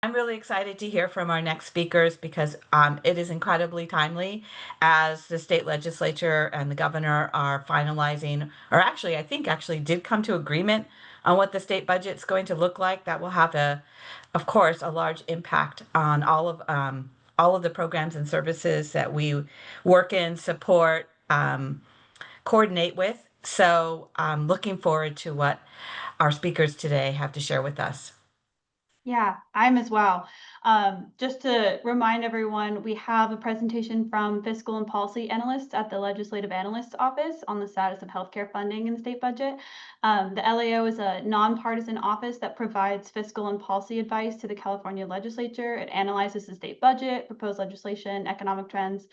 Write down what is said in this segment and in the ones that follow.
I'm really excited to hear from our next speakers because it is incredibly timely as the state legislature and the governor are finalizing, or actually, I think actually did come to agreement on what the state budget's going to look like. That will have of course, a large impact on all of the programs and services that we work in, support, coordinate with. So I'm looking forward to what our speakers today have to share with us. Yeah, I'm as well. Just to remind everyone, we have a presentation from Fiscal and Policy Analysts at the Legislative Analyst's Office on the status of healthcare funding in the state budget. The LAO is a nonpartisan office that provides fiscal and policy advice to the California legislature. It analyzes the state budget, proposed legislation, economic trends.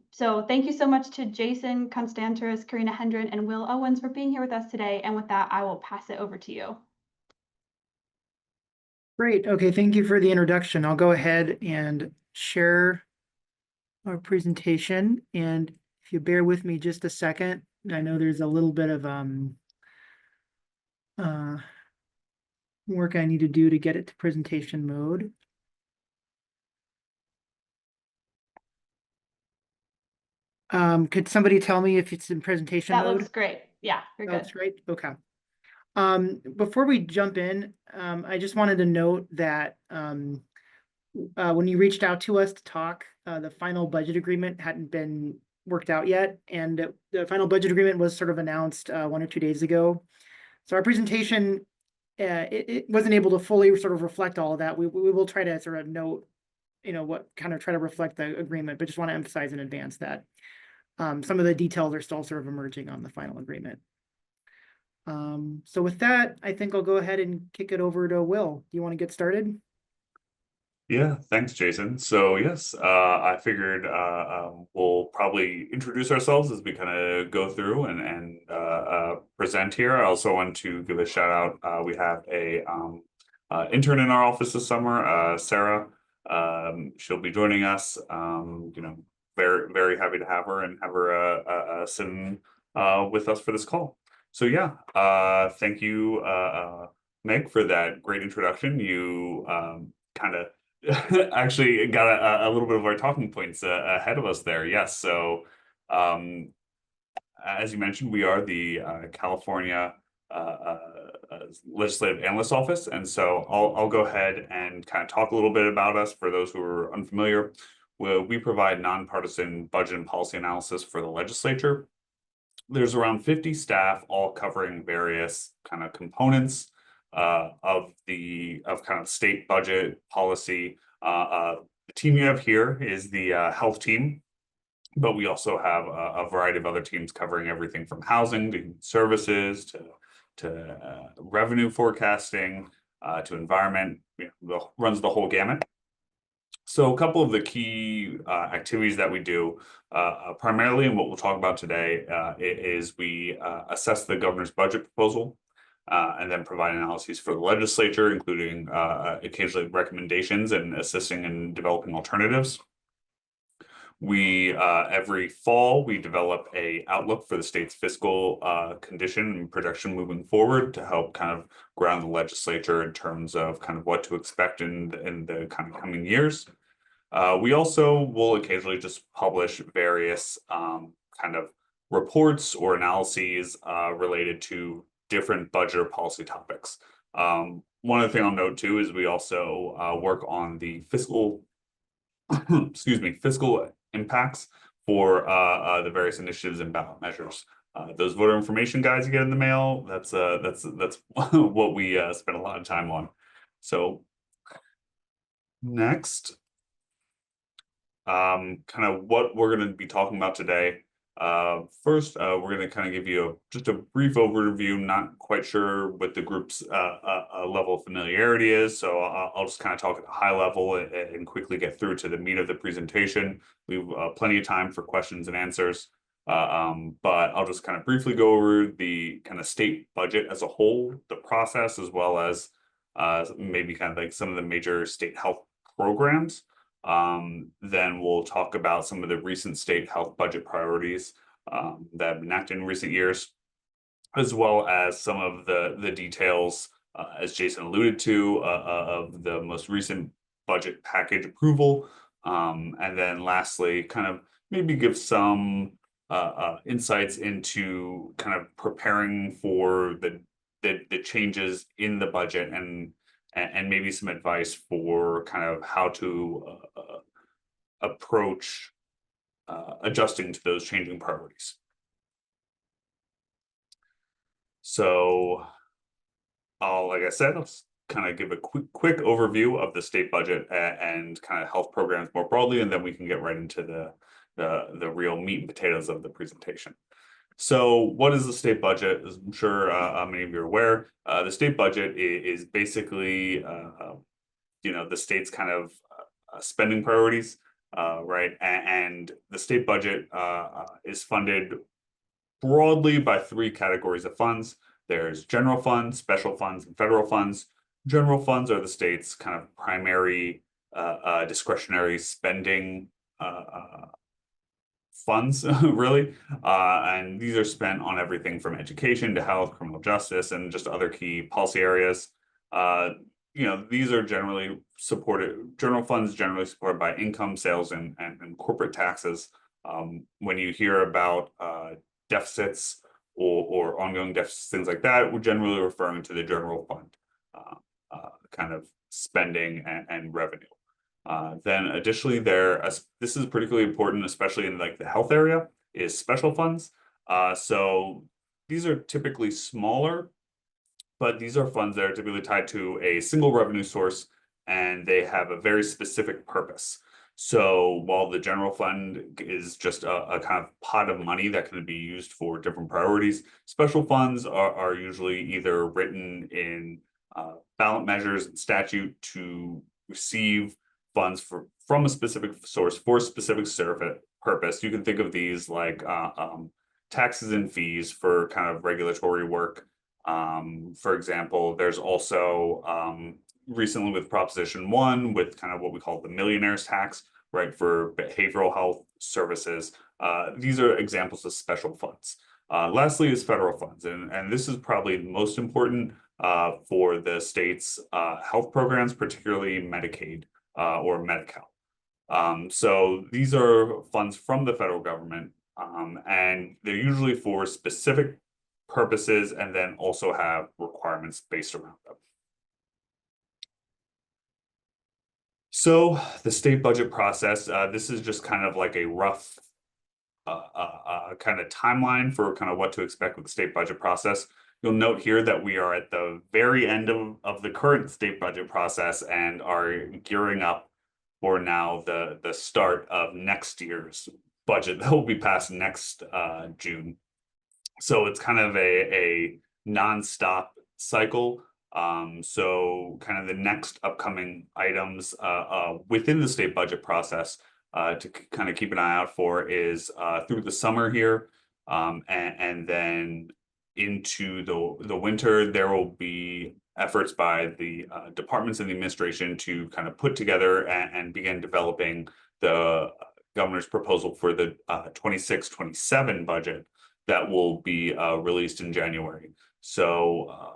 So thank you so much to Jason Constanteris, Karina Hendren, and Will Owens for being here with us today. And with that, I will pass it over to you. Great. Okay, thank you for the introduction. I'll go ahead and share our presentation. And if you bear with me just a second, I know there's a little bit of work I need to do to get it to presentation mode. Could somebody tell me if it's in presentation mode? That looks great. Yeah, you're good. That's great. Okay. Before we jump in, I just wanted to note that when you reached out to us to talk, the final budget agreement hadn't been worked out yet, and the final budget agreement was sort of announced 1 or 2 days ago. So our presentation, it wasn't able to fully sort of reflect all of that. We will try to sort of note, what kind of try to reflect the agreement, but just want to emphasize in advance that some of the details are still sort of emerging on the final agreement. So with that, I think I'll go ahead and kick it over to Will. Do you want to get started? Yeah, thanks, Jason. So yes, I figured we'll probably introduce ourselves as we kind of go through and present here. I also want to give a shout out. We have a intern in our office this summer, Sarah. She'll be joining us. Very, very happy to have her and have her sit with us for this call. So yeah, thank you, Meg, for that great introduction. You kind of actually got a little bit of our talking points ahead of us there. Yes, so as you mentioned, we are the California Legislative Analyst Office, and so I'll go ahead and kind of talk a little bit about us for those who are unfamiliar. We provide nonpartisan budget and policy analysis for the legislature. There's around 50 staff, all covering various kind of components of kind of state budget policy. The team you have here is the health team, but we also have a variety of other teams covering everything from housing to services to revenue forecasting to environment. Runs the whole gamut. So a couple of the key activities that we do, primarily, and what we'll talk about today, is we assess the governor's budget proposal and then provide analyses for the legislature, including occasionally recommendations and assisting in developing alternatives. We every fall we develop a outlook for the state's fiscal condition and projection moving forward to help kind of ground the legislature in terms of kind of what to expect in the kind of coming years. We also will occasionally just publish various kind of reports or analyses related to different budget or policy topics. One other thing I'll note too is we also work on the fiscal fiscal impacts for the various initiatives and ballot measures. Those voter information guides you get in the mail, that's what we spend a lot of time on. So next, kind of what we're going to be talking about today. First, we're going to kind of give you just a brief overview. Not quite sure what the group's level of familiarity is, so I'll just kind of talk at a high level and quickly get through to the meat of the presentation. We've plenty of time for questions and answers, but I'll just kind of briefly go over the kind of state budget as a whole, the process, as well as maybe kind of like some of the major state health programs. Then we'll talk about some of the recent state health budget priorities that have been enacted in recent years, as well as some of the details as Jason alluded to, of the most recent budget package approval. And then lastly, kind of maybe give some insights into kind of preparing for the changes in the budget, and maybe some advice for kind of how to approach adjusting to those changing priorities. So like I said, I'll kind of give a quick overview of the state budget and kind of health programs more broadly, and then we can get right into the real meat and potatoes of the presentation. So what is the state budget? As I'm sure many of you are aware, the state budget is basically the state's kind of spending priorities, right? And the state budget is funded broadly by three categories of funds. There's general funds, special funds, and federal funds. General funds are the state's kind of primary discretionary spending funds, really. And these are spent on everything from education to health, criminal justice, and just other key policy areas. These are generally supported, general funds generally supported by income, sales, and corporate taxes. When you hear about deficits or ongoing deficits, things like that, we're generally referring to the general fund kind of spending and revenue. Then additionally, this is particularly important, especially in like the health area, is special funds. So these are typically smaller, but these are funds that are typically tied to a single revenue source, and they have a very specific purpose. So while the general fund is just a kind of pot of money that can be used for different priorities, special funds are usually either written in ballot measures and statute to receive funds from a specific source for a specific purpose. You can think of these like taxes and fees for kind of regulatory work. For example, there's also recently with Proposition 1 with kind of what we call the millionaire's tax, right, for behavioral health services. These are examples of special funds. Lastly is federal funds, and this is probably most important for the state's health programs, particularly Medicaid or Medi-Cal. So these are funds from the federal government, and they're usually for specific purposes and then also have requirements based around them. So the state budget process, this is just kind of like a rough kind of timeline for kind of what to expect with the state budget process. You'll note here that we are at the very end of the current state budget process and are gearing up for now the start of next year's budget that will be passed next June. So it's kind of a nonstop cycle. So kind of the next upcoming items within the state budget process to kind of keep an eye out for is through the summer here, and then into the winter, there will be efforts by the departments in the administration to kind of put together and begin developing the governor's proposal for the 26-27 budget that will be released in January. So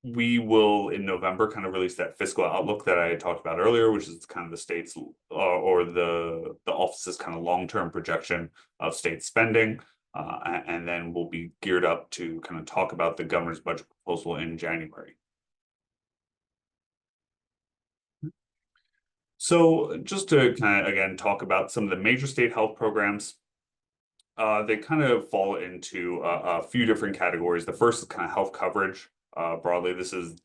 we will in November kind of release that fiscal outlook that I talked about earlier, which is kind of the state's or the office's kind of long-term projection of state spending. And then we'll be geared up to kind of talk about the governor's budget proposal in January. So just to kind of, again, talk about some of the major state health programs, they kind of fall into a few different categories. The first is kind of health coverage. Broadly, this is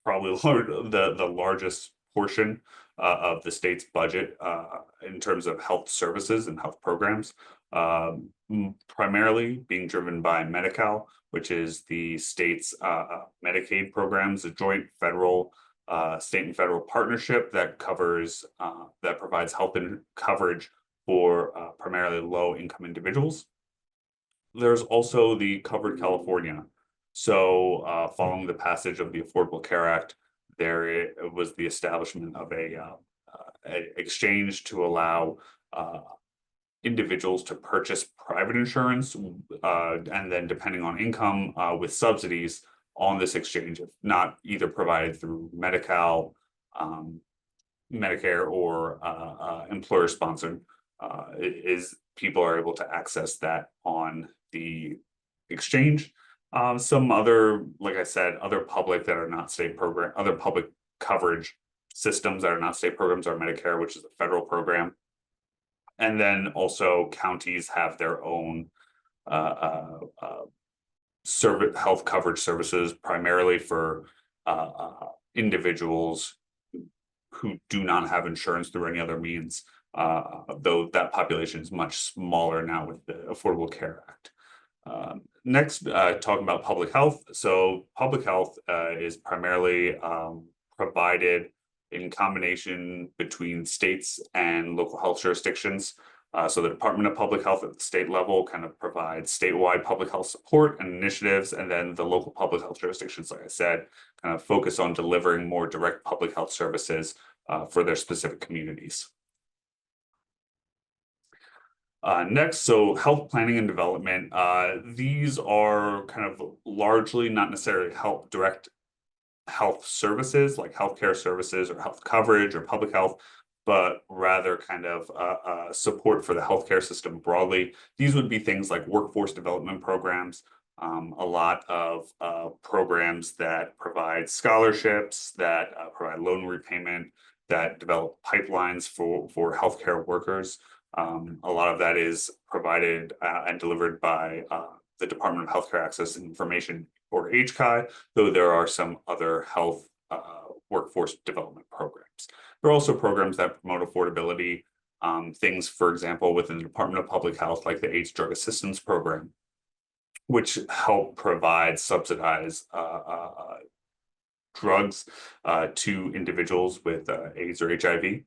probably the largest portion of the state's budget in terms of health services and health programs, primarily being driven by Medi-Cal, which is the state's Medicaid programs, a joint federal state and federal partnership that covers that provides health and coverage for primarily low-income individuals. There's also the Covered California. So following the passage of the Affordable Care Act, there was the establishment of a exchange to allow individuals to purchase private insurance, and then depending on income with subsidies, on this exchange, if not either provided through Medi-Cal, Medicare, or employer sponsored, is people are able to access that on the exchange. Some other, like I said, other public that are not state program, other public coverage systems that are not state programs are Medicare, which is a federal program. And then also counties have their own service health coverage services, primarily for individuals who do not have insurance through any other means, though that population is much smaller now with the Affordable Care Act. Next, talking about public health. So public health is primarily provided in combination between states and local health jurisdictions. So the Department of Public Health at the state level kind of provides statewide public health support and initiatives, and then the local public health jurisdictions, like I said, kind of focus on delivering more direct public health services for their specific communities. Next, so health planning and development. These are kind of largely not necessarily direct health services like healthcare services or health coverage or public health, but rather kind of support for the healthcare system broadly. These would be things like workforce development programs, a lot of programs that provide scholarships, that provide loan repayment, that develop pipelines for healthcare workers. A lot of that is provided and delivered by the Department of Healthcare Access and Information, or HCI, though there are some other health workforce development programs. There are also programs that promote affordability, things, for example, within the Department of Public Health, like the AIDS Drug Assistance Program, which help provide subsidized drugs to individuals with AIDS or HIV.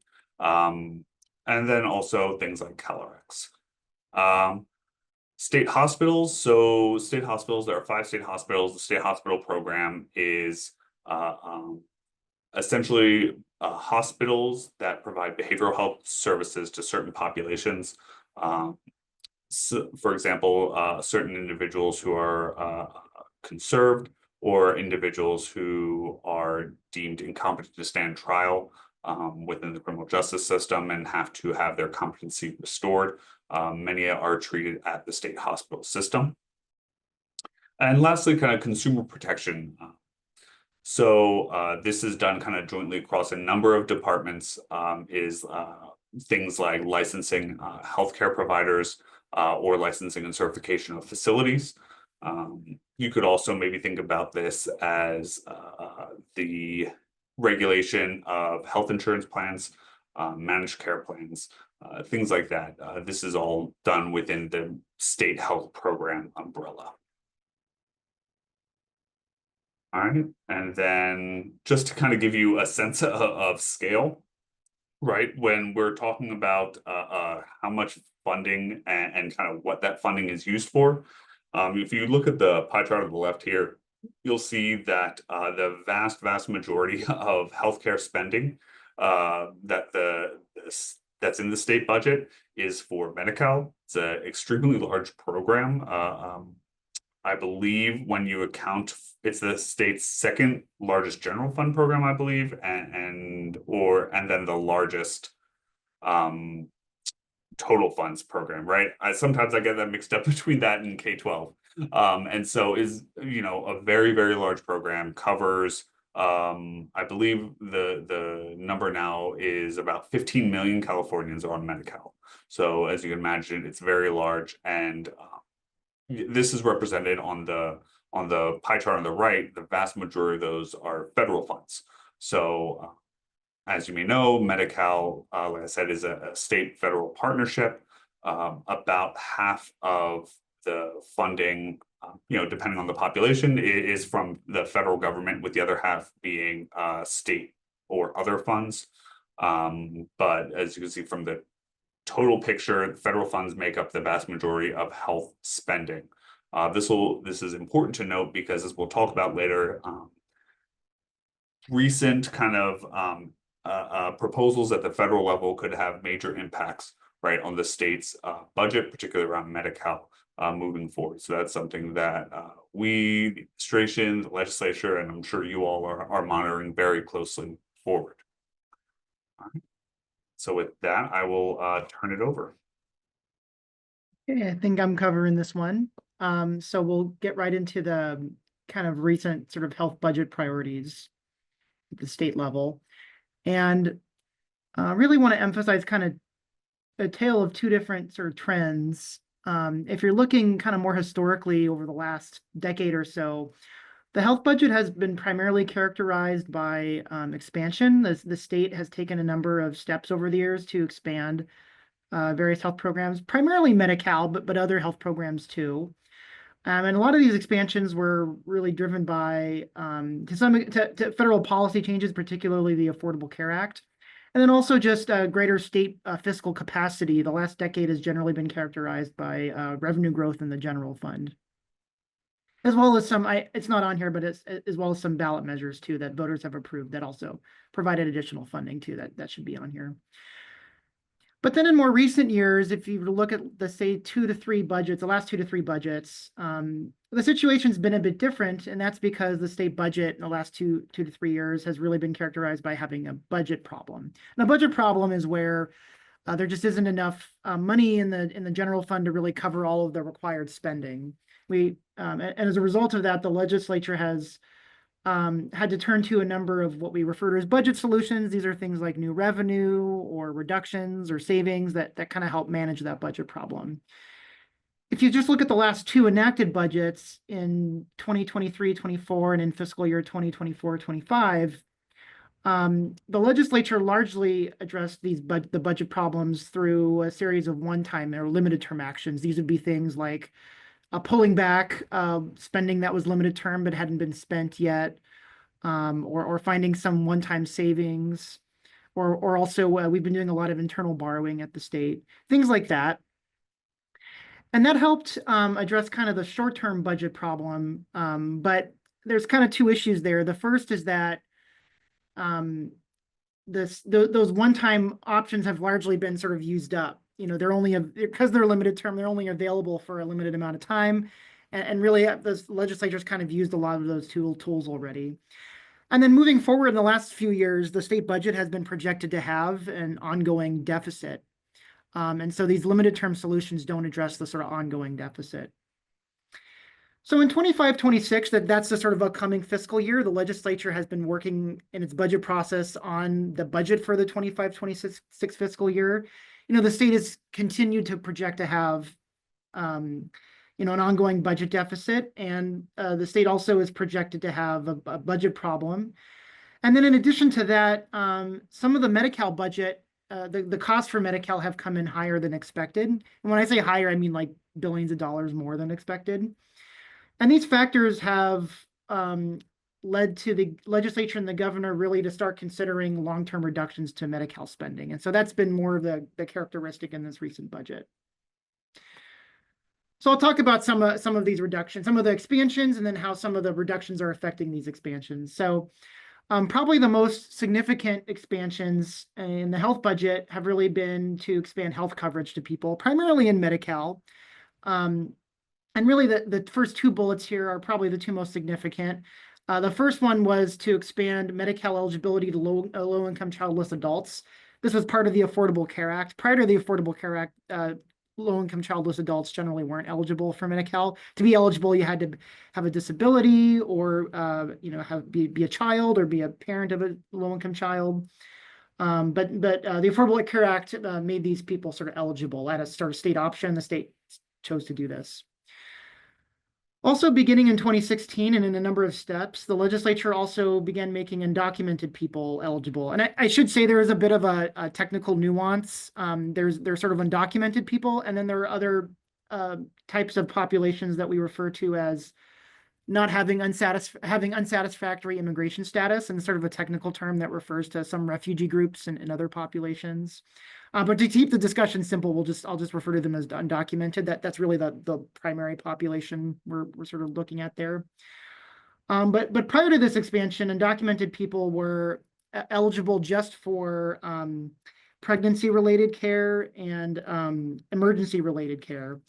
And then also things like Calorex. State hospitals. So state hospitals, there are 5 state hospitals. The state hospital program is essentially hospitals that provide behavioral health services to certain populations. So, for example, certain individuals who are conserved, or individuals who are deemed incompetent to stand trial within the criminal justice system and have to have their competency restored. Many are treated at the state hospital system. And lastly, kind of consumer protection. So this is done kind of jointly across a number of departments, things like licensing healthcare providers or licensing and certification of facilities. You could also maybe think about this as the regulation of health insurance plans, managed care plans, things like that. This is all done within the state health program umbrella. All right, and then just to kind of give you a sense of scale, right? When we're talking about how much funding and kind of what that funding is used for, if you look at the pie chart on the left here, you'll see that the vast majority of healthcare spending that's in the state budget is for Medi-Cal. It's an extremely large program. I believe when you account, it's the state's second largest general fund program, I believe, and then the largest total funds program, right? Sometimes I get that mixed up between that and K-12. And so is, a very large program, covers, I believe the number now is about 15 million Californians are on Medi-Cal. So as you can imagine, it's very large, and this is represented on the pie chart on the right. The vast majority of those are federal funds. So as you may know, Medi-Cal, like I said, is a state-federal partnership. About half of the funding, depending on the population, is from the federal government, with the other half being state or other funds. But as you can see from the total picture, federal funds make up the vast majority of health spending. This is important to note because, as we'll talk about later, recent kind of proposals at the federal level could have major impacts, right, on the state's budget, particularly around Medi-Cal. moving forward. So that's something that we, the administration, the legislature, and I'm sure you all are monitoring very closely forward. All right. So with that, I will turn it over. Okay, I think I'm covering this one. So we'll get right into the kind of recent sort of health budget priorities at the state level. And really want to emphasize kind of a tale of two different sort of trends. If you're looking kind of more historically over the last decade or so, the health budget has been primarily characterized by expansion. The state has taken a number of steps over the years to expand various health programs, primarily Medi-Cal, but other health programs too. And a lot of these expansions were really driven by to federal policy changes, particularly the Affordable Care Act. And then also just greater state fiscal capacity. The last decade has generally been characterized by revenue growth in the general fund, as well as some, it's not on here, but it's as well as some ballot measures too that voters have approved that also provided additional funding too, that should be on here. But then in more recent years, if you look at the, say, 2 to 3 budgets, the last 2 to 3 budgets, the situation's been a bit different, and that's because the state budget in the last two to 3 years has really been characterized by having a budget problem. And a budget problem is where there just isn't enough money in the general fund to really cover all of the required spending. And as a result of that, the legislature has had to turn to a number of what we refer to as budget solutions. These are things like new revenue or reductions or savings that kind of help manage that budget problem. If you just look at the last 2 enacted budgets in 2023-24 and in fiscal year 2024-25, the legislature largely addressed the budget problems through a series of one-time or limited term actions. These would be things like pulling back spending that was limited term but hadn't been spent yet, or finding some one-time savings, or also we've been doing a lot of internal borrowing at the state, things like that. And that helped address kind of the short-term budget problem, but there's kind of 2 issues there. The first is that those one-time options have largely been sort of used up. You know, they're only, because they're limited term, they're only available for a limited amount of time. And really, the legislature's kind of used a lot of those tools already. And then moving forward in the last few years, the state budget has been projected to have an ongoing deficit. And so these limited term solutions don't address the sort of ongoing deficit. So in 25-26, that's the sort of upcoming fiscal year, the legislature has been working in its budget process on the budget for the 25-26 fiscal year. You know, the state has continued to project to have, you know, an ongoing budget deficit, and the state also is projected to have a budget problem. And then in addition to that, some of the Medi-Cal budget, the costs for Medi-Cal have come in higher than expected. And when I say higher, I mean like billions of dollars more than expected. And these factors have led to the legislature and the governor really to start considering long-term reductions to Medi-Cal spending. And so that's been more of the characteristic in this recent budget. So I'll talk about some of these reductions, some of the expansions, and then how some of the reductions are affecting these expansions. So probably the most significant expansions in the health budget have really been to expand health coverage to people, primarily in Medi-Cal. And really, the first 2 bullets here are probably the 2 most significant. The first one was to expand Medi-Cal eligibility to low-income childless adults. This was part of the Affordable Care Act. Prior to the Affordable Care Act, low-income childless adults generally weren't eligible for Medi-Cal. To be eligible, you had to have a disability, or you know, be a child, or be a parent of a low-income child. But the Affordable Care Act made these people sort of eligible at a sort of state option. The state chose to do this. Also, beginning in 2016 and in a number of steps, the legislature also began making undocumented people eligible. And I should say there is a bit of a technical nuance. There's sort of undocumented people, and then there are other types of populations that we refer to as not having unsatisfactory immigration status, and sort of a technical term that refers to some refugee groups and other populations. But to keep the discussion simple, I'll just refer to them as undocumented. That's really the primary population we're sort of looking at there. But prior to this expansion, undocumented people were eligible just for pregnancy-related care and emergency-related care.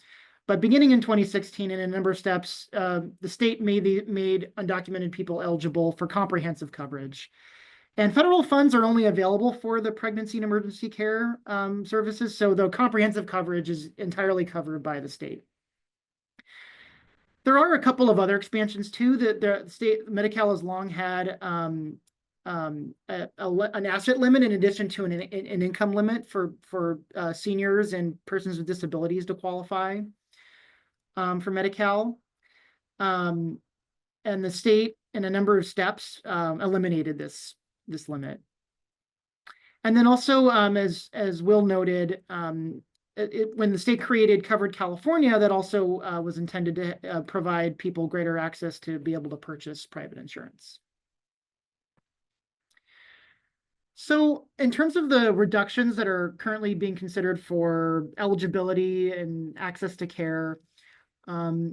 But beginning in 2016, in a number of steps, the state made undocumented people eligible for comprehensive coverage. And federal funds are only available for the pregnancy and emergency care services, so the comprehensive coverage is entirely covered by the state. There are a couple of other expansions too. That the state Medi-Cal has long had an asset limit in addition to an income limit for seniors and persons with disabilities to qualify for Medi-Cal. And the state, in a number of steps, eliminated this limit. And then also, as Will noted, when the state created Covered California, that also was intended to provide people greater access to be able to purchase private insurance. So in terms of the reductions that are currently being considered for eligibility and access to care, a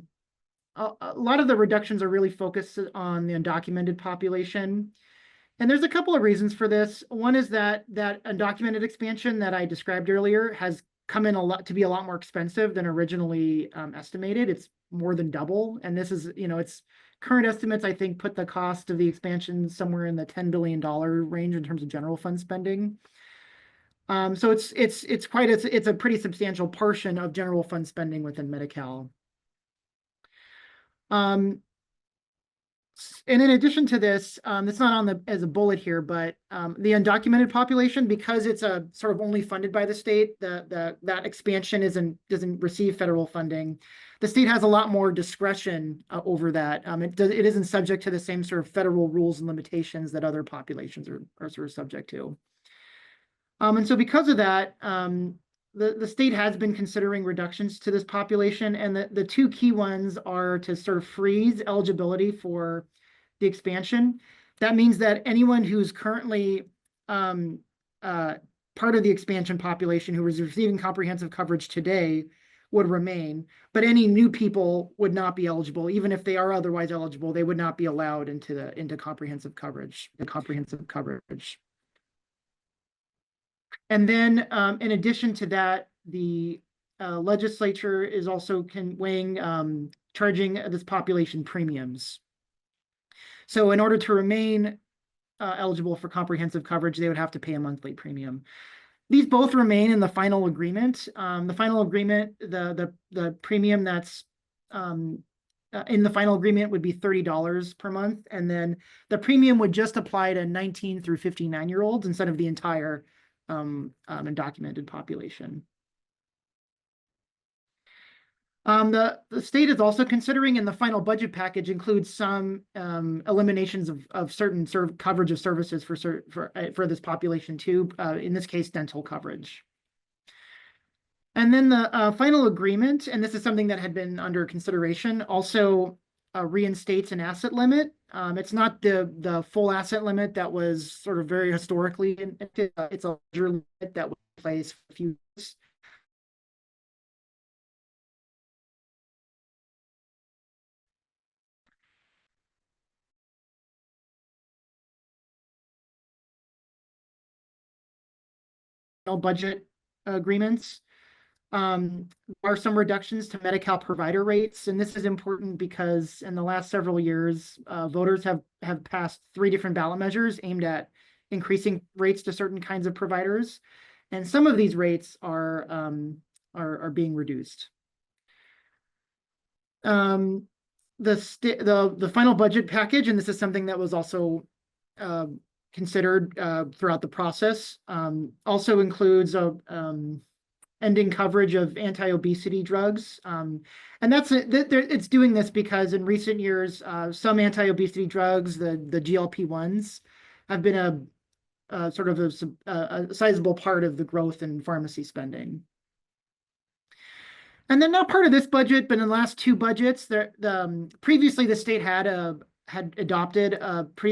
lot of the reductions are really focused on the undocumented population. And there's a couple of reasons for this. One is that undocumented expansion that I described earlier has come in to be a lot more expensive than originally estimated. It's more than double. And this is, it's current estimates, I think, put the cost of the expansion somewhere in the $10 billion range in terms of general fund spending. So it's a pretty substantial portion of general fund spending within Medi-Cal. And in addition to this, it's not on as a bullet here, but the undocumented population, because it's a sort of only funded by the state, that expansion doesn't receive federal funding. The state has a lot more discretion over that. It isn't subject to the same sort of federal rules and limitations that other populations are sort of subject to. And so because of that, the state has been considering reductions to this population, and the two key ones are to sort of freeze eligibility for the expansion. That means that anyone who's currently part of the expansion population who is receiving comprehensive coverage today would remain, but any new people would not be eligible. Even if they are otherwise eligible, they would not be allowed into comprehensive coverage. And then, in addition to that, the legislature is also weighing charging this population premiums. So in order to remain eligible for comprehensive coverage, they would have to pay a monthly premium. These both remain in the final agreement. The final agreement, the premium that's in the final agreement would be $30 per month, and then the premium would just apply to 19 through 59-year-olds instead of the entire undocumented population. The state is also considering, in the final budget package, includes some eliminations of certain sort of coverage of services for this population too. In this case, dental coverage. And then the final agreement, and this is something that had been under consideration, also reinstates an asset limit. It's not the full asset limit that was sort of very historically. It's a larger limit that was in place for a few years. Budget agreements. There are some reductions to Medi-Cal provider rates, and this is important because in the last several years, voters have passed 3 different ballot measures aimed at increasing rates to certain kinds of providers, and some of these rates are being reduced. The final budget package, and this is something that was also considered throughout the process, also includes ending coverage of anti-obesity drugs. And it's doing this because in recent years, some anti-obesity drugs, the GLP-1s, have been a sort of a sizable part of the growth in pharmacy spending. And then not part of this budget, but in the last 2 budgets, previously the state had adopted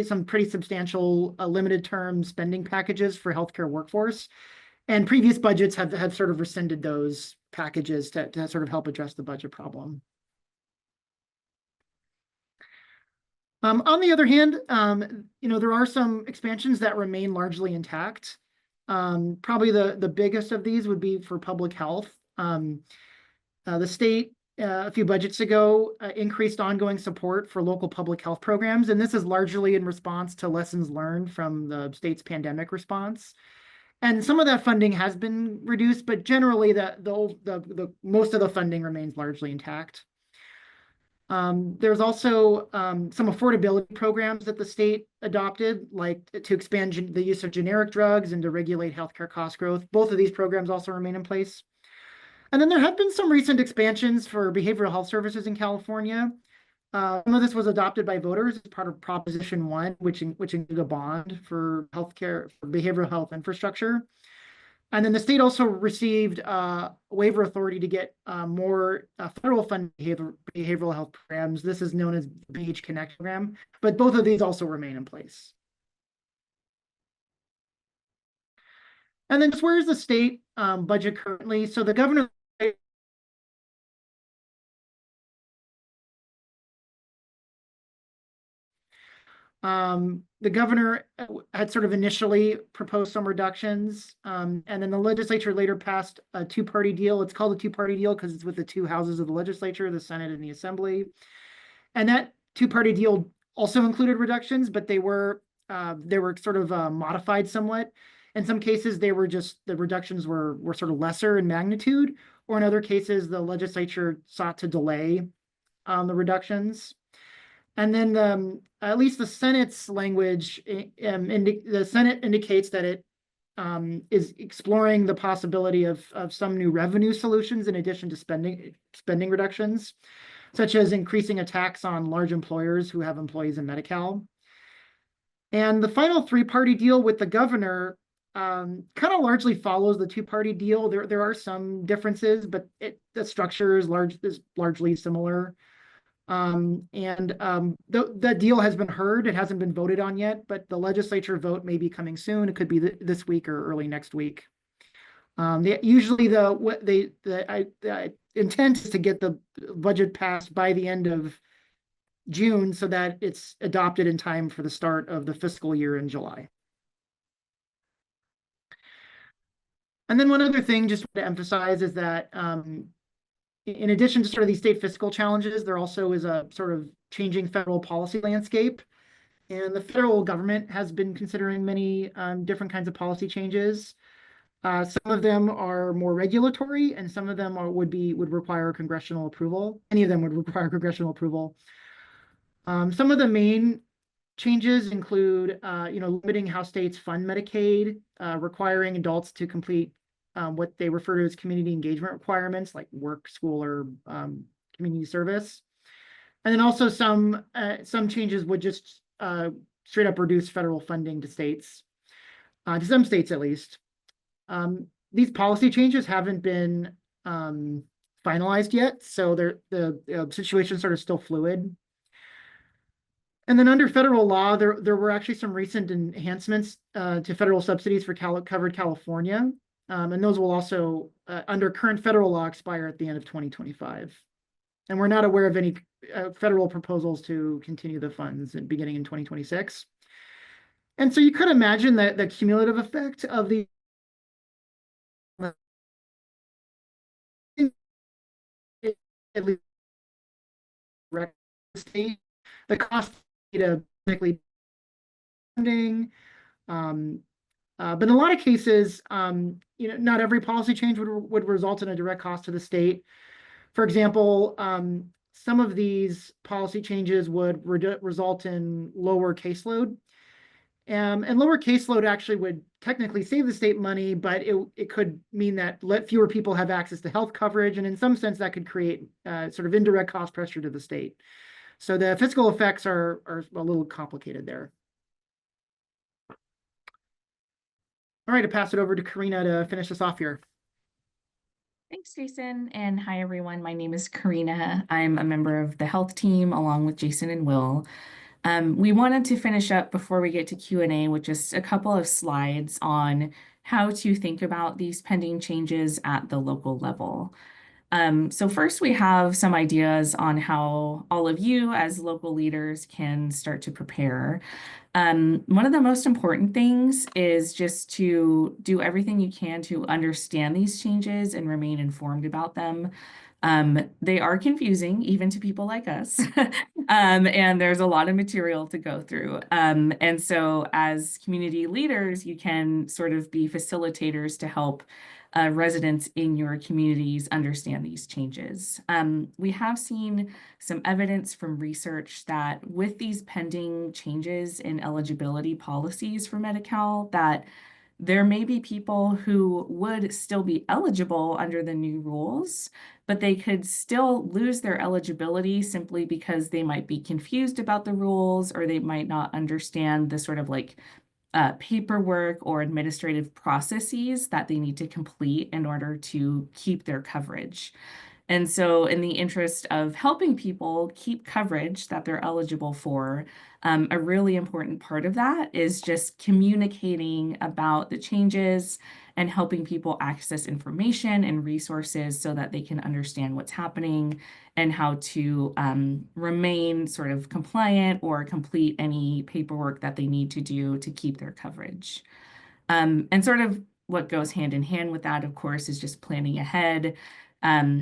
some pretty substantial limited term spending packages for healthcare workforce. And previous budgets have sort of rescinded those packages to sort of help address the budget problem. On the other hand, there are some expansions that remain largely intact. Probably the biggest of these would be for public health. The state a few budgets ago, increased ongoing support for local public health programs, and this is largely in response to lessons learned from the state's pandemic response. And some of that funding has been reduced, but generally, the most of the funding remains largely intact. There's also some affordability programs that the state adopted, like to expand the use of generic drugs and to regulate healthcare cost growth. Both of these programs also remain in place. And then there have been some recent expansions for behavioral health services in California. Some of this was adopted by voters as part of Proposition 1, which included a bond for healthcare, for behavioral health infrastructure. And then the state also received waiver authority to get more federal funded behavioral health programs. This is known as the BH Connect program, but both of these also remain in place. And then just where is the state budget currently? So the governor the governor had sort of initially proposed some reductions, and then the legislature later passed a two-party deal. It's called a two-party deal because it's with the two houses of the legislature, the Senate and the Assembly. And that two-party deal also included reductions, but they were sort of modified somewhat. In some cases, the reductions were sort of lesser in magnitude, or in other cases, the legislature sought to delay the reductions. And then at least the Senate's language, the Senate indicates that it is exploring the possibility of some new revenue solutions in addition to spending reductions, such as increasing a tax on large employers who have employees in Medi-Cal. And the final three-party deal with the governor kind of largely follows the two-party deal. There are some differences, but the structure is largely similar. That deal has been heard. It hasn't been voted on yet, but the legislature vote may be coming soon. It could be this week or early next week. Usually the intent is to get the budget passed by the end of June so that it's adopted in time for the start of the fiscal year in July. And then one other thing just to emphasize is that in addition to sort of these state fiscal challenges, there also is a sort of changing federal policy landscape. And the federal government has been considering many different kinds of policy changes. Some of them are more regulatory, and some of them would require congressional approval. Any of them would require congressional approval. Some of the main changes include, limiting how states fund Medicaid, requiring adults to complete what they refer to as community engagement requirements, like work, school, or community service. And then also some changes would just straight up reduce federal funding to states, to some states at least. These policy changes haven't been finalized yet, so the situation is sort of still fluid. And then under federal law, there were actually some recent enhancements to federal subsidies for covered California. And those will also, under current federal law, expire at the end of 2025. And we're not aware of any federal proposals to continue the funds beginning in 2026. And so you could imagine that the cumulative effect of the at least state, the cost to funding, but in a lot of cases, not every policy change would result in a direct cost to the state. For example, some of these policy changes would result in lower caseload. And lower caseload actually would technically save the state money, but it could mean that fewer people have access to health coverage. And in some sense, that could create sort of indirect cost pressure to the state. So the fiscal effects are a little complicated there. All right, I'll pass it over to Karina to finish us off here. Thanks, Jason. And hi, everyone. My name is Karina. I'm a member of the health team along with Jason and Will. We wanted to finish up before we get to Q&A with just a couple of slides on how to think about these pending changes at the local level. So first, we have some ideas on how all of you as local leaders can start to prepare. One of the most important things is just to do everything you can to understand these changes and remain informed about them. They are confusing, even to people like us, and there's a lot of material to go through. And so as community leaders, you can sort of be facilitators to help residents in your communities understand these changes. We have seen some evidence from research that with these pending changes in eligibility policies for Medi-Cal, that there may be people who would still be eligible under the new rules, but they could still lose their eligibility simply because they might be confused about the rules, or they might not understand the sort of like paperwork or administrative processes that they need to complete in order to keep their coverage. And so in the interest of helping people keep coverage that they're eligible for, a really important part of that is just communicating about the changes and helping people access information and resources so that they can understand what's happening and how to remain sort of compliant or complete any paperwork that they need to do to keep their coverage. And sort of what goes hand in hand with that, of course, is just planning ahead,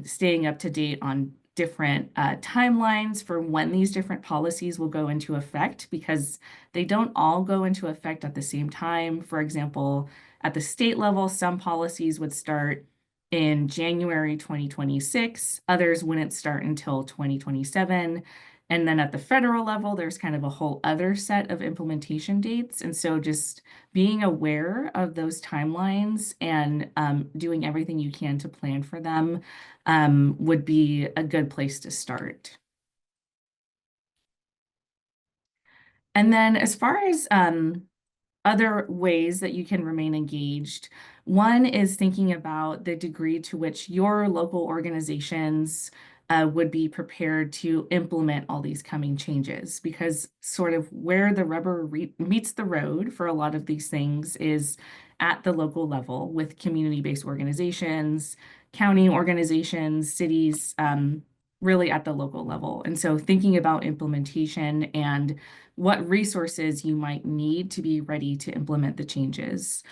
staying up to date on different timelines for when these different policies will go into effect, because they don't all go into effect at the same time. For example, at the state level, some policies would start in January 2026, others wouldn't start until 2027. And then at the federal level, there's kind of a whole other set of implementation dates. And so just being aware of those timelines and doing everything you can to plan for them would be a good place to start. And then as far as other ways that you can remain engaged, one is thinking about the degree to which your local organizations would be prepared to implement all these coming changes, because sort of where the rubber meets the road for a lot of these things is at the local level with community-based organizations, county organizations, cities, really at the local level. And so thinking about implementation and what resources you might need to be ready to implement the changes.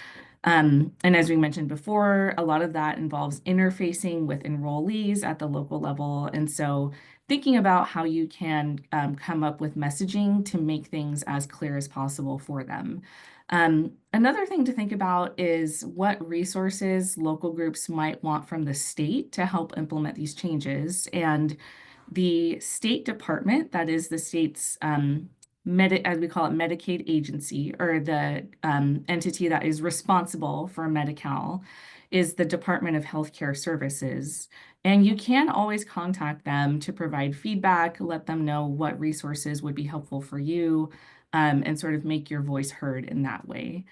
And as we mentioned before, a lot of that involves interfacing with enrollees at the local level. And so thinking about how you can come up with messaging to make things as clear as possible for them. Another thing to think about is what resources local groups might want from the state to help implement these changes. And the State Department, that is the state's as we call it, Medicaid agency, or the entity that is responsible for Medi-Cal, is the Department of Healthcare Services. And you can always contact them to provide feedback, let them know what resources would be helpful for you, and sort of make your voice heard in that way.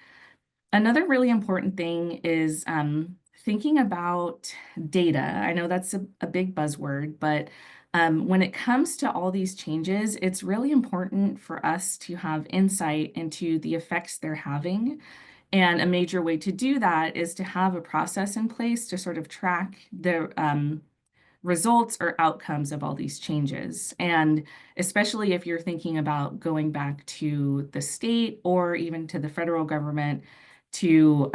Another really important thing is thinking about data. I know that's a big buzzword, but when it comes to all these changes, it's really important for us to have insight into the effects they're having. And a major way to do that is to have a process in place to sort of track the results or outcomes of all these changes. And especially if you're thinking about going back to the state or even to the federal government to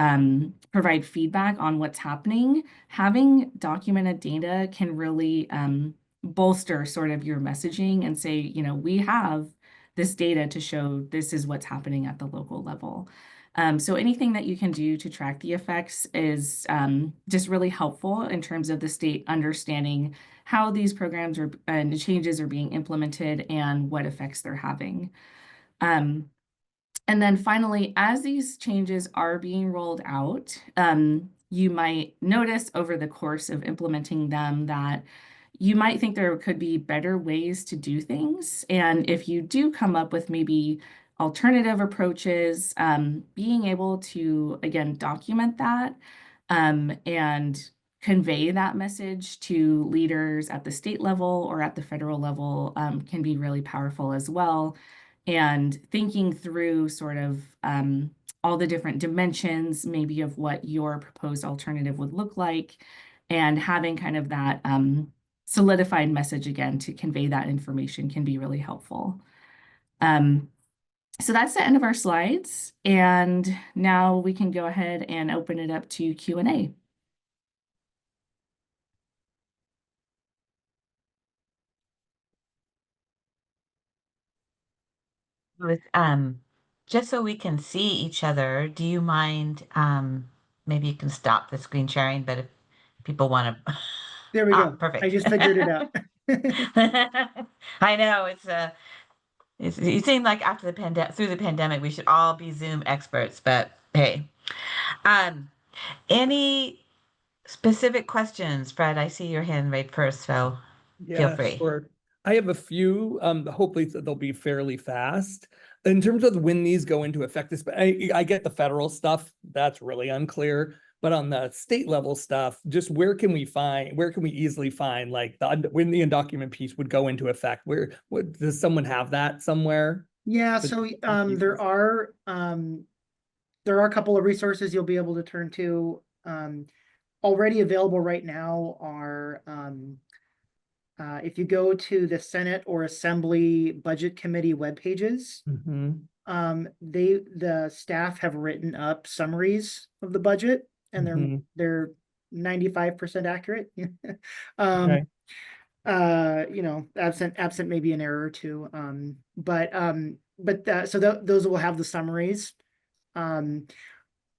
provide feedback on what's happening, having documented data can really bolster sort of your messaging and say, you know, we have this data to show this is what's happening at the local level. So anything that you can do to track the effects is just really helpful in terms of the state understanding how these programs and changes are being implemented and what effects they're having. And then finally, as these changes are being rolled out, you might notice over the course of implementing them that you might think there could be better ways to do things. And if you do come up with maybe alternative approaches, being able to, again, document that and convey that message to leaders at the state level or at the federal level can be really powerful as well. And thinking through sort of all the different dimensions, maybe of what your proposed alternative would look like, and having kind of that solidified message again to convey that information can be really helpful. So that's the end of our slides. And now we can go ahead and open it up to Q&A. with just so we can see each other, do you mind maybe you can stop the screen sharing, but if people want to There we go. I perfect. just figured it out. I know it seemed like after the through the pandemic we should all be Zoom experts, but hey. Um any specific questions? Fred, I see your hand right first, so feel Yeah, free. sure. I have a few, hopefully they'll be fairly fast. In terms of when these go into effect, I get the federal stuff, that's really unclear. But on the state level stuff, just where can we easily find like when the undocumented piece would go into effect? Does someone have that somewhere? Yeah, so there are a couple of resources you'll be able to turn to. Already available right now are if you go to the Senate or Assembly Budget Committee web pages, the staff have written up summaries of the budget, and they're 95% accurate. Okay. Absent maybe an error or two. Those will have the summaries.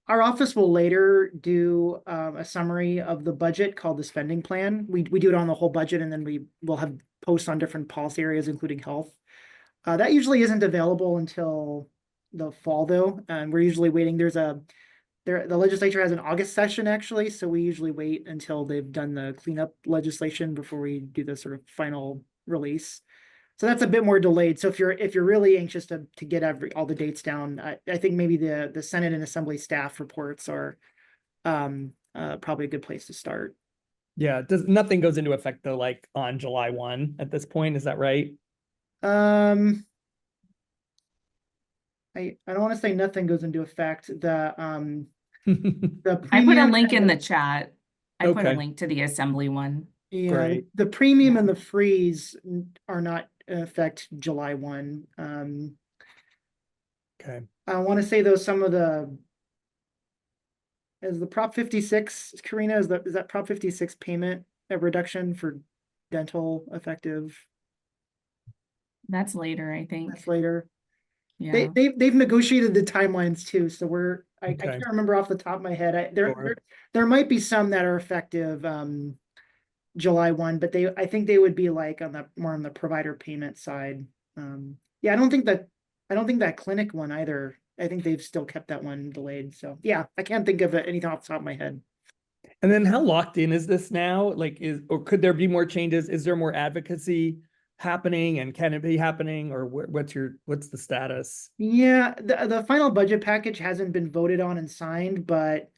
Our office will later do a summary of the budget called the spending plan. We do it on the whole budget, and then we will have posts on different policy areas, including health. That usually isn't available until the fall, though. And we're usually waiting. The legislature has an August session, actually, so we usually wait until they've done the cleanup legislation before we do the sort of final release. So that's a bit more delayed. So if you're really anxious to get all the dates down, I think maybe the Senate and Assembly staff reports are probably a good place to start. Yeah, nothing goes into effect though, like on July 1 at this point, is that right? I don't want to say nothing goes into effect. The I put a premium link and in the chat. I put a Okay. link to the assembly one. Yeah, Great. the premium and the freeze are not in effect July 1. Okay. I want to say though, is the Prop 56, Karina, is that Prop 56 payment a reduction for dental effective? That's later, I think. That's later. Yeah. They've negotiated the timelines too, so I Okay. can't remember off the top of my head. Sure. There might be some that are effective July 1, but I think they would be like more on the provider payment side. Yeah, I don't think that clinic one either. I think they've still kept that one delayed. So yeah, I can't think of anything off the top of my head. And then how locked in is this now? Like, or could there be more changes? Is there more advocacy happening, and can it be happening, or what's the status? Yeah, the final budget package hasn't been voted on and signed, but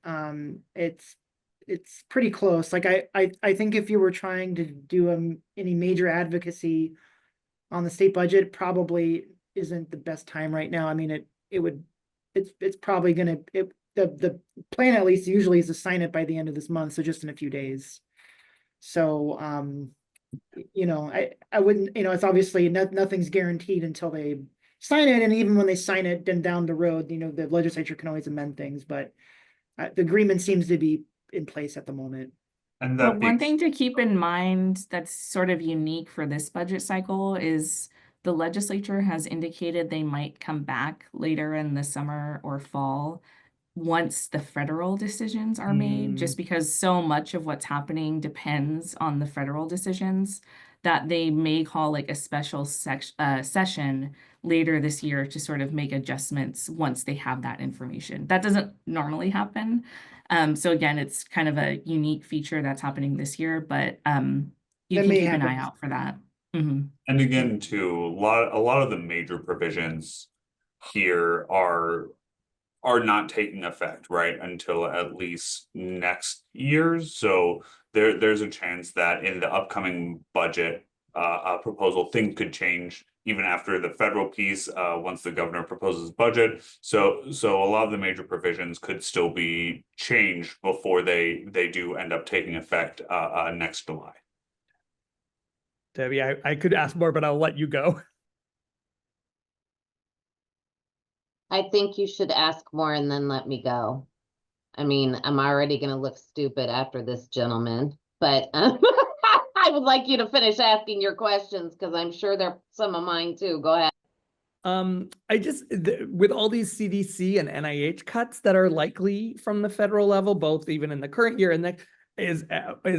it's pretty close. Like I think if you were trying to do any major advocacy on the state budget, probably isn't the best time right now. I mean, it's probably gonna the plan at least usually is to sign it by the end of this month, so just in a few days. So I wouldn't, it's obviously nothing's guaranteed until they sign it, and even when they sign it, then down the road, the legislature can always amend things, but the agreement seems to be in place at the moment. And Well, that one being thing to keep in mind that's sort of unique for this budget cycle is the legislature has indicated they might come back later in the summer or fall once the federal decisions are made, just because so much of what's happening depends on the federal decisions, that they may call like a special session later this year to sort of make adjustments once they have that information. That doesn't normally happen. So again, it's kind of a unique feature that's happening this year, but you That can may keep an happen. eye out for that. Mhm. And again, too, a lot of the major provisions here are not taking effect, right, until at least next year. So there's a chance that in the upcoming budget proposal, things could change even after the federal piece, once the governor proposes budget. So a lot of the major provisions could still be changed before they do end up taking effect next July. Debbie, I could ask more, but I'll let you go. I think you should ask more and then let me go. I mean, I'm already going to look stupid after this gentleman, but I would like you to finish asking your questions because I'm sure they're some of mine too. Go ahead. With all these CDC and NIH cuts that are likely from the federal level, both even in the current year and next, is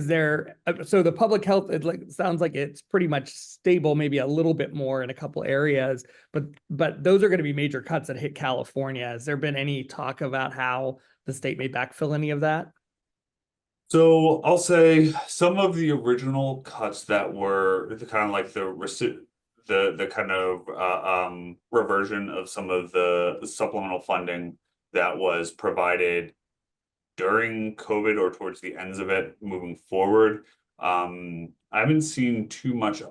there, so the public health, it sounds like it's pretty much stable, maybe a little bit more in a couple areas, but those are going to be major cuts that hit California. Has there been any talk about how the state may backfill any of that? So I'll say some of the original cuts that were the kind of like the kind of reversion of some of the supplemental funding that was provided during COVID or towards the ends of it moving forward. I haven't seen too much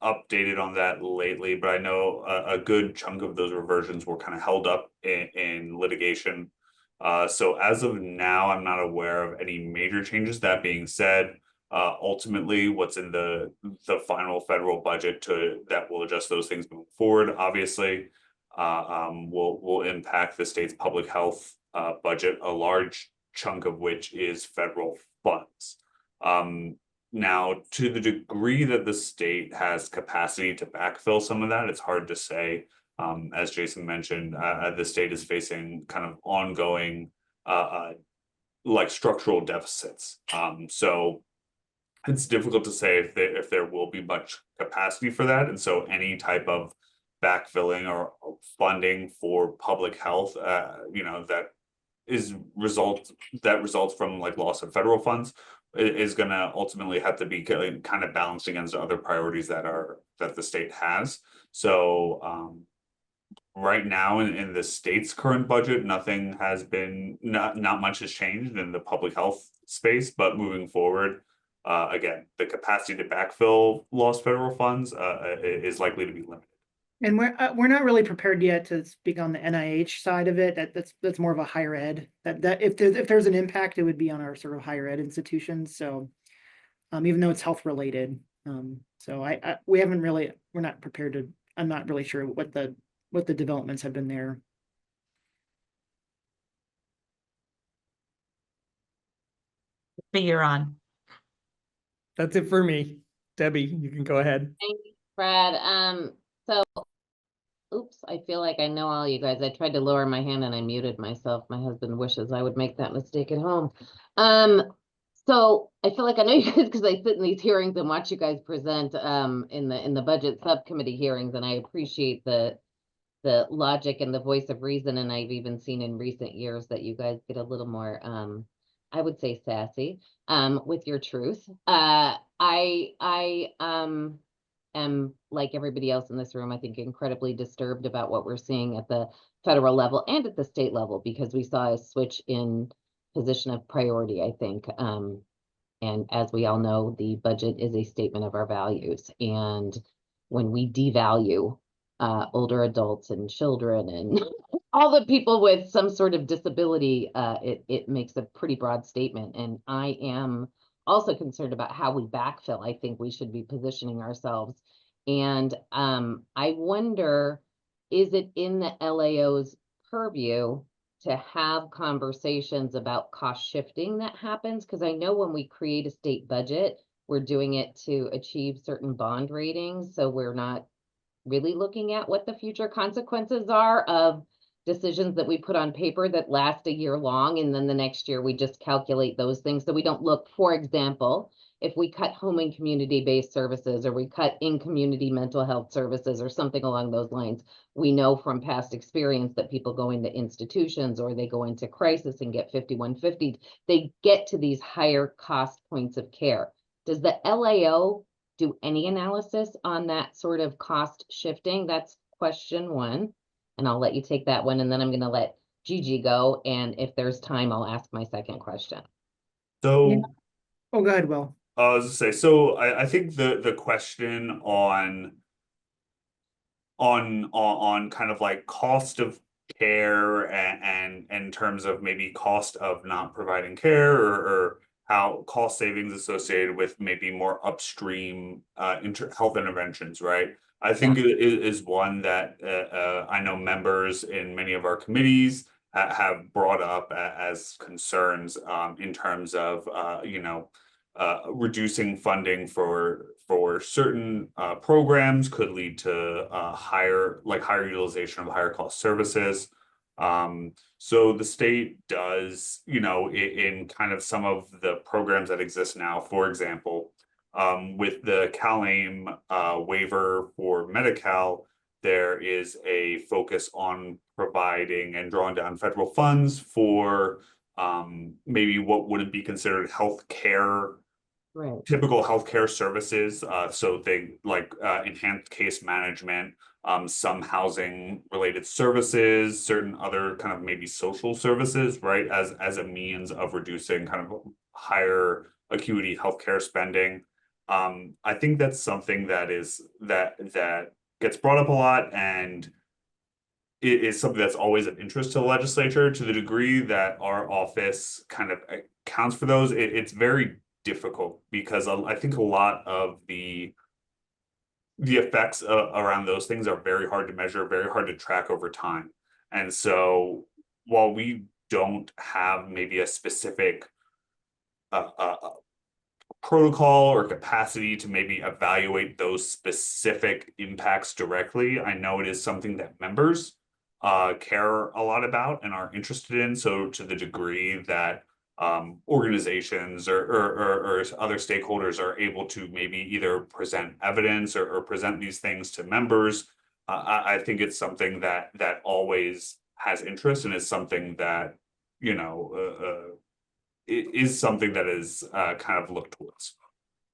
updated on that lately, but I know a good chunk of those reversions were kind of held up in litigation. So as of now, I'm not aware of any major changes. That being said, ultimately, what's in the final federal budget that will adjust those things moving forward, obviously, will impact the state's public health budget, a large chunk of which is federal funds. Now, to the degree that the state has capacity to backfill some of that, it's hard to say. As Jason mentioned, the state is facing kind of ongoing like structural deficits. So it's difficult to say if there will be much capacity for that. And so any type of backfilling or funding for public health, that results from like loss of federal funds is going to ultimately have to be kind of balanced against other priorities that the state has. So right now in the state's current budget, nothing has been not much has changed in the public health space, but moving forward, again, the capacity to backfill lost federal funds is likely to be limited. And we're not really prepared yet to speak on the NIH side of it. That's more of a higher ed. That if there's an impact, it would be on our sort of higher ed institutions. So, even though it's health related, so we're not prepared to. I'm not really sure what the developments have been there. But you're on. That's it for me. Debbie, you can go ahead. Thank you, Brad. So, oops, I feel like I know all you guys. I tried to lower my hand and I muted myself. My husband wishes I would make that mistake at home. So I feel like I know you guys because I sit in these hearings and watch you guys present in the budget subcommittee hearings, and I appreciate the logic and the voice of reason. And I've even seen in recent years that you guys get a little more I would say sassy with your truth. I am, like everybody else in this room, I think incredibly disturbed about what we're seeing at the federal level and at the state level, because we saw a switch in position of priority, I think. And as we all know, the budget is a statement of our values. And when we devalue older adults and children and all the people with some sort of disability, it makes a pretty broad statement. And I am also concerned about how we backfill. I think we should be positioning ourselves. And I wonder, is it in the LAO's purview to have conversations about cost shifting that happens? Because I know when we create a state budget, we're doing it to achieve certain bond ratings. So we're not really looking at what the future consequences are of decisions that we put on paper that last a year long, and then the next year we just calculate those things. So we don't look, for example, if we cut home and community-based services, or we cut in community mental health services or something along those lines, we know from past experience that people go into institutions or they go into crisis and get 5150, they get to these higher cost points of care. Does the LAO do any analysis on that sort of cost shifting? That's question one. And I'll let you take that one. And then I'm going to let Gigi go. And if there's time, I'll ask my second question. So, Yeah. Oh, go ahead, Will. I was to say, so I think the question on kind of like cost of care and in terms of maybe cost of not providing care, or how cost savings associated with maybe more upstream health interventions, right? I think it is one that I know members in many of our committees have brought up as concerns in terms of reducing funding for certain programs could lead to higher utilization of higher cost services. So the state does, in kind of some of the programs that exist now, for example, with the CalAIM waiver for Medi-Cal, there is a focus on providing and drawing down federal funds for maybe what wouldn't be considered healthcare, Right. typical healthcare services. So they like enhanced case management, some housing related services, certain other kind of maybe social services, right? As a means of reducing kind of higher acuity healthcare spending. I think that's something that gets brought up a lot, and it is something that's always of interest to the legislature. To the degree that our office kind of accounts for those, it's very difficult because I think a lot of the effects around those things are very hard to measure, very hard to track over time. And so while we don't have maybe a specific protocol or capacity to maybe evaluate those specific impacts directly, I know it is something that members care a lot about and are interested in. So to the degree that organizations or other stakeholders are able to maybe either present evidence or present these things to members, I think it's something that always has interest, and is something that, it is something that is kind of looked towards.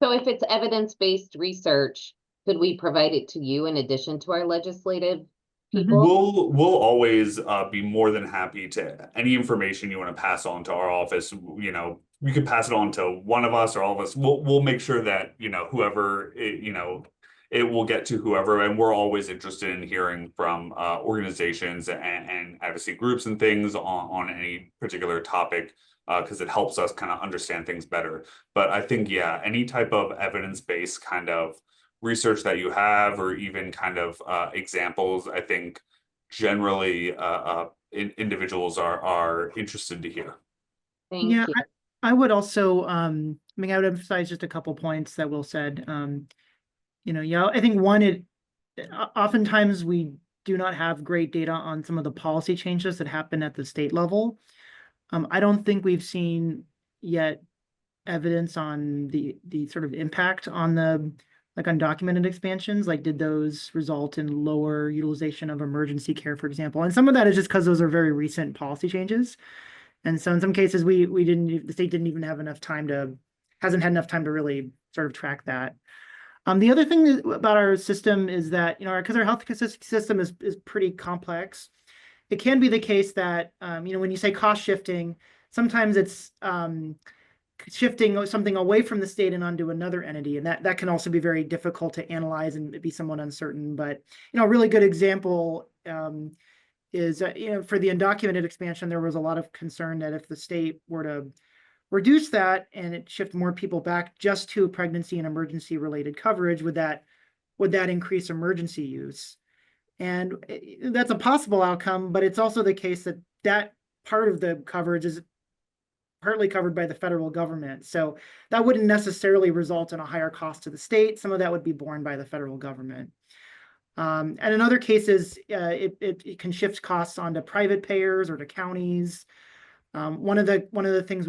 So if it's evidence-based research, could we provide it to you in addition to our legislative people? We'll always be more than happy to any information you want to pass on to our office. You can pass it on to one of us or all of us. We'll make sure that whoever it will get to whoever, and we're always interested in hearing from organizations and advocacy groups and things on any particular topic, because it helps us kind of understand things better. But I think, yeah, any type of evidence-based kind of research that you have, or even kind of examples, I think generally individuals are interested to hear. Thank Yeah, you. I would also, I would emphasize just a couple points that Will said. I think one, oftentimes we do not have great data on some of the policy changes that happen at the state level. I don't think we've seen yet evidence on the sort of impact on the undocumented expansions. Like, did those result in lower utilization of emergency care, for example? And some of that is just because those are very recent policy changes. And so in some cases, the state didn't even have enough time hasn't had enough time to really sort of track that. The other thing about our system is that, because our healthcare system is pretty complex, it can be the case that, when you say cost shifting, sometimes it's shifting something away from the state and onto another entity. And that can also be very difficult to analyze and be somewhat uncertain. But, a really good example is, for the undocumented expansion, there was a lot of concern that if the state were to reduce that and it shift more people back just to pregnancy and emergency related coverage, would that increase emergency use? And that's a possible outcome, but it's also the case that that part of the coverage is partly covered by the federal government. So that wouldn't necessarily result in a higher cost to the state. Some of that would be borne by the federal government. And in other cases, it can shift costs onto private payers or to counties. One of the things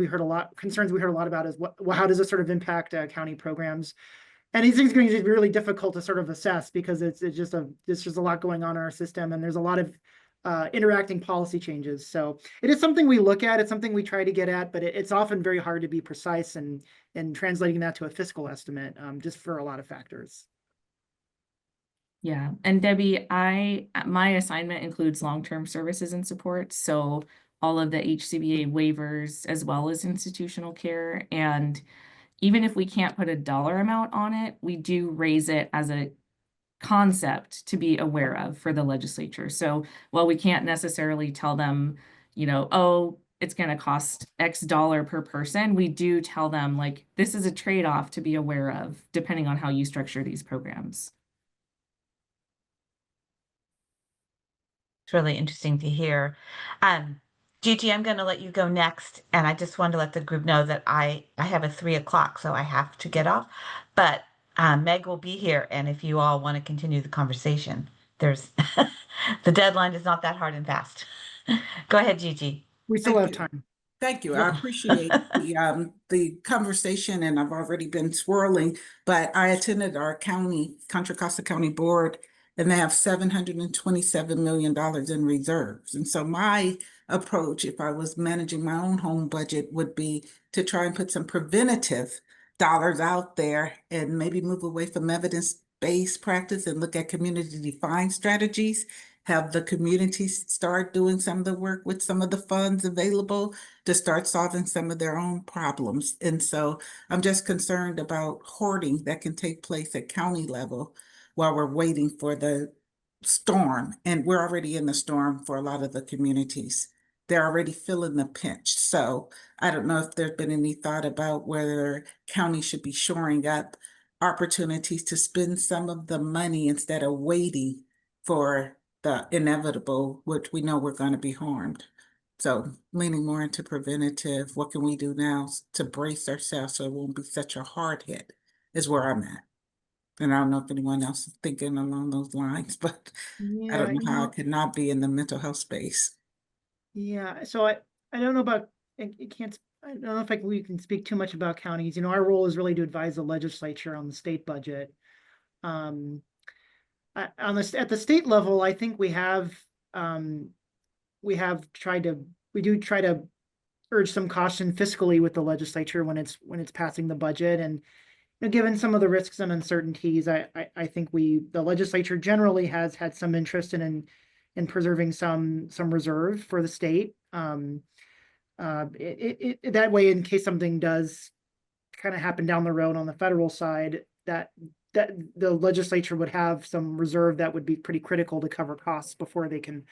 concerns we heard a lot about is how does this sort of impact county programs? And these things are going to be really difficult to sort of assess because it's just a lot going on in our system, and there's a lot of interacting policy changes. So it is something we look at, it's something we try to get at, but it's often very hard to be precise and translating that to a fiscal estimate, just for a lot of factors. Yeah, and Debbie, my assignment includes long-term services and support, so all of the HCBA waivers as well as institutional care. And even if we can't put a dollar amount on it, we do raise it as a concept to be aware of for the legislature. So while we can't necessarily tell them, oh, it's going to cost X dollar per person, we do tell them, like, this is a trade-off to be aware of depending on how you structure these programs. It's really interesting to hear. Gigi, I'm going to let you go next, and I just wanted to let the group know that I have a 3 o'clock, so I have to get off. But Meg will be here, and if you all want to continue the conversation, there's the deadline is not that hard and fast. Go ahead, Gigi. We still Thank have you. time. Thank you. I appreciate the conversation, and I've already been swirling, but I attended our Contra Costa County Board, and they have $727 million in reserves. And so my approach, if I was managing my own home budget, would be to try and put some preventative dollars out there and maybe move away from evidence-based practice and look at community-defined strategies, have the communities start doing some of the work with some of the funds available to start solving some of their own problems. And so I'm just concerned about hoarding that can take place at county level while we're waiting for the storm. And we're already in the storm for a lot of the communities. They're already feeling the pinch. So I don't know if there's been any thought about whether county should be shoring up opportunities to spend some of the money instead of waiting for the inevitable, which we know we're going to be harmed. So leaning more into preventative, what can we do now to brace ourselves so it won't be such a hard hit is where I'm at. And I don't know if anyone else is thinking along those lines, but I Yeah, don't know how I could not be in the mental health space. yeah. So I don't know about, I don't know if we can speak too much about counties. You know, our role is really to advise the legislature on the state budget. Um, at the state level, I think we do try to urge some caution fiscally with the legislature when it's passing the budget. And you know, given some of the risks and uncertainties, I think the legislature generally has had some interest in preserving some reserve for the state. That way, in case something does kind of happen down the road on the federal side, that the legislature would have some reserve that would be pretty critical to cover costs before they can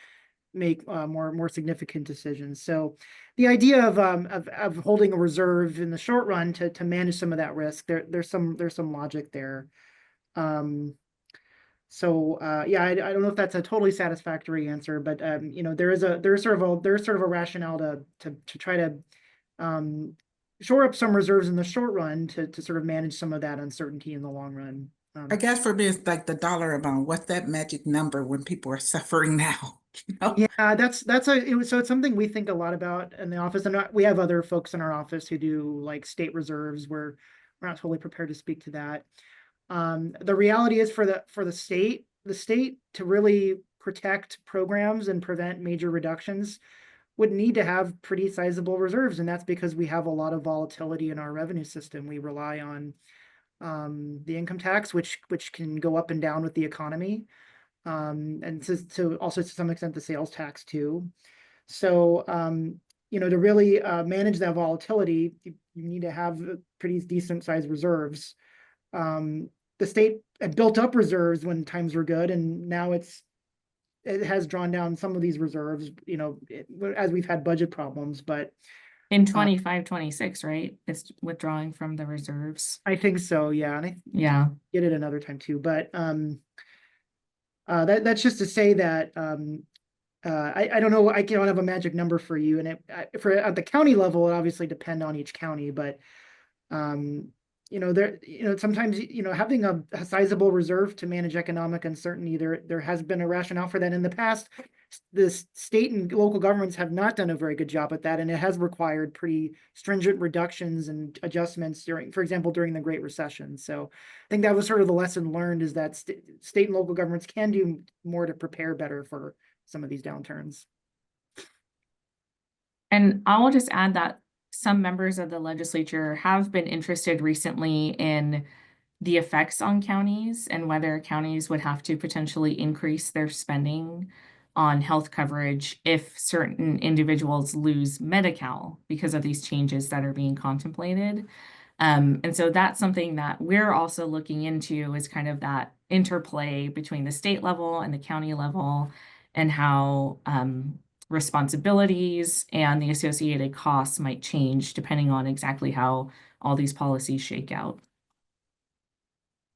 make more significant decisions. So the idea of holding a reserve in the short run to manage some of that risk, there's some logic there. Yeah, I don't know if that's a totally satisfactory answer, but you know, there's sort of a rationale to try to shore up some reserves in the short run to sort of manage some of that uncertainty in the long run. I guess for me, it's like the dollar amount. What's that magic number when people are suffering now? You know? Yeah, so it's something we think a lot about in the office, and we have other folks in our office who do like state reserves where we're not totally prepared to speak to that. The reality is for the state to really protect programs and prevent major reductions would need to have pretty sizable reserves, and that's because we have a lot of volatility in our revenue system. We rely on the income tax, which can go up and down with the economy, and to also to some extent the sales tax too. So you know, to really manage that volatility, you need to have pretty decent sized reserves. The state had built up reserves when times were good, and now it has drawn down some of these reserves, you know, as we've had budget problems. But In 25-26, right? It's withdrawing from the reserves. I think so, yeah, and I Yeah. get it another time too. But that's just to say that I don't know, I don't have a magic number for you, and at the county level, it obviously depend on each county, but you know, sometimes, you know, having a sizable reserve to manage economic uncertainty, there has been a rationale for that in the past. The state and local governments have not done a very good job at that, and it has required pretty stringent reductions and adjustments for example, during the Great Recession. So I think that was sort of the lesson learned, is that state and local governments can do more to prepare better for some of these downturns. And I will just add that some members of the legislature have been interested recently in the effects on counties and whether counties would have to potentially increase their spending on health coverage if certain individuals lose Medi-Cal because of these changes that are being contemplated. And so that's something that we're also looking into, is kind of that interplay between the state level and the county level, and how responsibilities and the associated costs might change depending on exactly how all these policies shake out.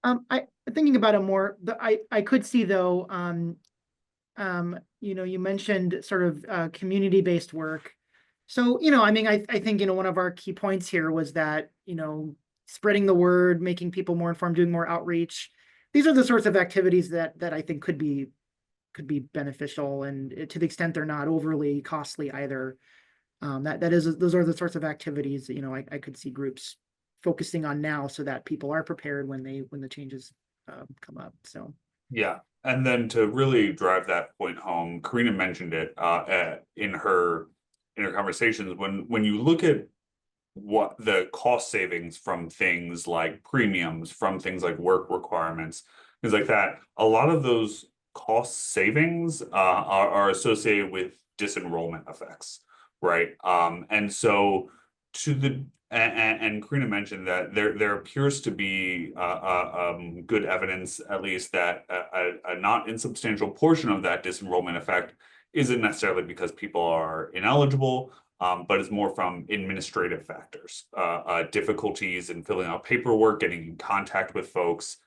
I thinking about it more, I could see though, you know, you mentioned sort of community-based work. So, I mean, I think, one of our key points here was that, spreading the word, making people more informed, doing more outreach. These are the sorts of activities that I think could be beneficial, and to the extent they're not overly costly either. Those are the sorts of activities that, I could see groups focusing on now so that people are prepared when the changes come up. So Yeah, and then to really drive that point home, Karina mentioned it in her conversations. When you look at what the cost savings from things like premiums, from things like work requirements, things like that, a lot of those cost savings are associated with disenrollment effects, right? And so to the and Karina mentioned that there appears to be good evidence, at least, that a not insubstantial portion of that disenrollment effect isn't necessarily because people are ineligible, but it's more from administrative factors, difficulties in filling out paperwork, getting in contact with folks.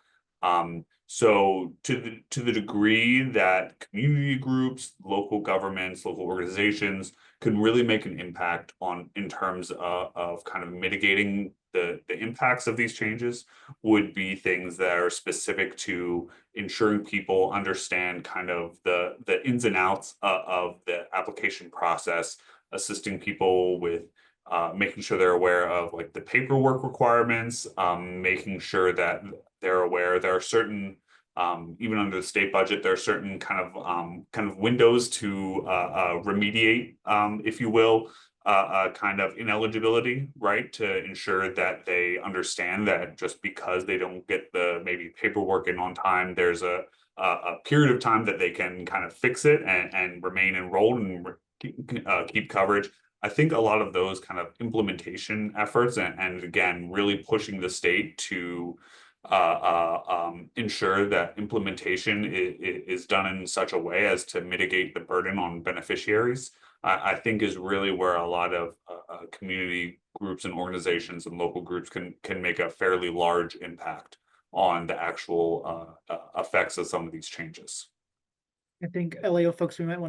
So to the degree that community groups, local governments, local organizations can really make an impact in terms of kind of mitigating the impacts of these changes, would be things that are specific to ensuring people understand kind of the ins and outs of the application process, assisting people with making sure they're aware of like the paperwork requirements, making sure that they're aware there are certain even under the state budget, there are certain kind of windows to remediate, if you will, kind of ineligibility, right? To ensure that they understand that just because they don't get the maybe paperwork in on time, there's a period of time that they can kind of fix it and remain enrolled and keep coverage. I think a lot of those kind of implementation efforts and again, really pushing the state to ensure that implementation is done in such a way as to mitigate the burden on beneficiaries, I think is really where a lot of community groups and organizations and local groups can make a fairly large impact on the actual effects of some of these changes. I think LAO folks, we might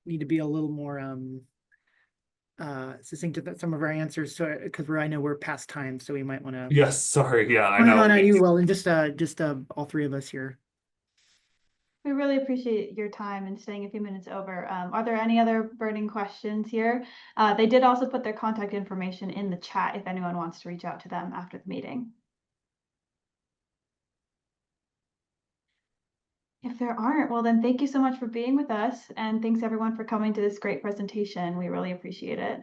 need to be a little more succinct to some of our answers, so because I know we're past time, so we might want to. Yes, sorry, yeah, I Oh, know. no, you will, and just all three of us here. We really appreciate your time and staying a few minutes over. Are there any other burning questions here? They did also put their contact information in the chat if anyone wants to reach out to them after the meeting. If there aren't, well then thank you so much for being with us, and thanks everyone for coming to this great presentation. We really appreciate it.